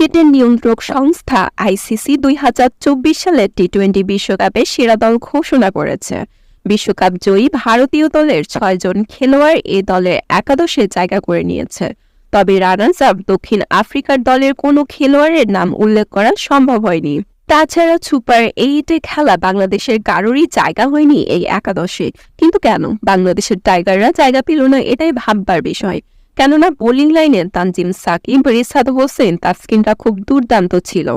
ক্রিকেটের নিয়ন্ত্রক সংস্থা আইসিসি 2024 সালের টি-20 বিশ্বকাপের সেরা দল ঘোষণা করেছে। বিশ্বকাপ জয়ী ভারতীয় দলের 6 জন খেলোয়াড় এ দলের একাদশে জায়গা করে নিয়েছে। তবে রানার্স আপ দক্ষিণ আফ্রিকার দলের কোনো খেলোয়াড়ের নাম উল্লেখ করা সম্ভব হয়নি। তাছাড়া সুপার 8-এ খেলা বাংলাদেশের কারোরই জায়গা হয়নি এই একাদশে। কিন্তু কেন বাংলাদেশের টাইগাররা জায়গা পেল না, এটাই ভাববার বিষয়। কেননা বোলিং লাইনে তানজিম সাকিব, রিশাদ হোসেন, তাসকিনরা খুব দুর্দান্ত ছিল।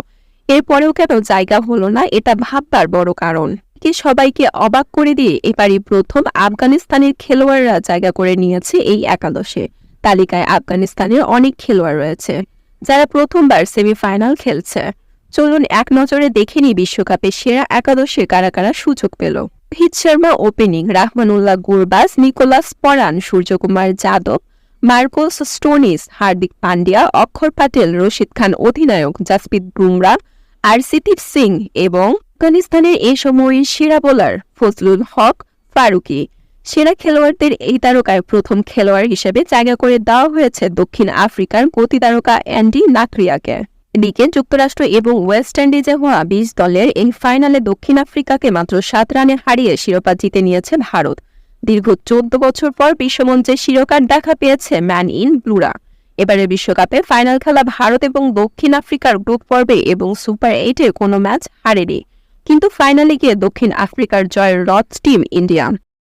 এরপরেও কেন জায়গা হলো না, এটা ভাববার বড় কারণ। সবাইকে অবাক করে দিয়ে এবারই প্রথম আফগানিস্তানের খেলোয়াড়রা জায়গা করে নিয়েছে এই একাদশে। তালিকায় আফগানিস্তানের অনেক খেলোয়াড় রয়েছে যারা প্রথমবার সেমিফাইনাল খেলছে। চলুন এক নজরে দেখে নি বিশ্বকাপে সেরা একাদশে কারা কারা সুযোগ পেল। রোহিত শর্মা ওপেনিং, রাহমানুল্লাহ গুরবাজ, নিকোলাস পরান, সূর্যকুমার যাদব, মার্কোস স্টোনিস, হার্দিক পান্ডিয়া, অক্ষর প্যাটেল, রশিদ খান অধিনায়ক, জাসপ্রীত বুমরাহ, আরসিদীপ সিং এবং আফগানিস্তানের এ সময়ের সেরা বোলার ফজলুল হক ফারুকী। সেরা খেলোয়াড়দের এই তারকায় প্রথম খেলোয়াড় হিসেবে জায়গা করে দেওয়া হয়েছে দক্ষিণ আফ্রিকার গতি তারকা অ্যান্ডি নাকরিয়াকে। এদিকে যুক্তরাষ্ট্র এবং ওয়েস্ট ইন্ডিজে হওয়া 20 দলের এই ফাইনালে দক্ষিণ আফ্রিকাকে মাত্র 7 রানে হারিয়ে শিরোপা জিতে নিয়েছে ভারত। দীর্ঘ 14 বছর পর বিশ্বমঞ্চে শিরোপার দেখা পেয়েছে ম্যান ইন ব্লুরা। এবারের বিশ্বকাপে ফাইনাল খেলা ভারত এবং দক্ষিণ আফ্রিকার গ্রুপ পর্বে এবং সুপার 8-এ কোনো ম্যাচ হারেনি। কিন্তু ফাইনালে গিয়ে দক্ষিণ আফ্রিকার জয়ের রথ টিম ইন্ডিয়া।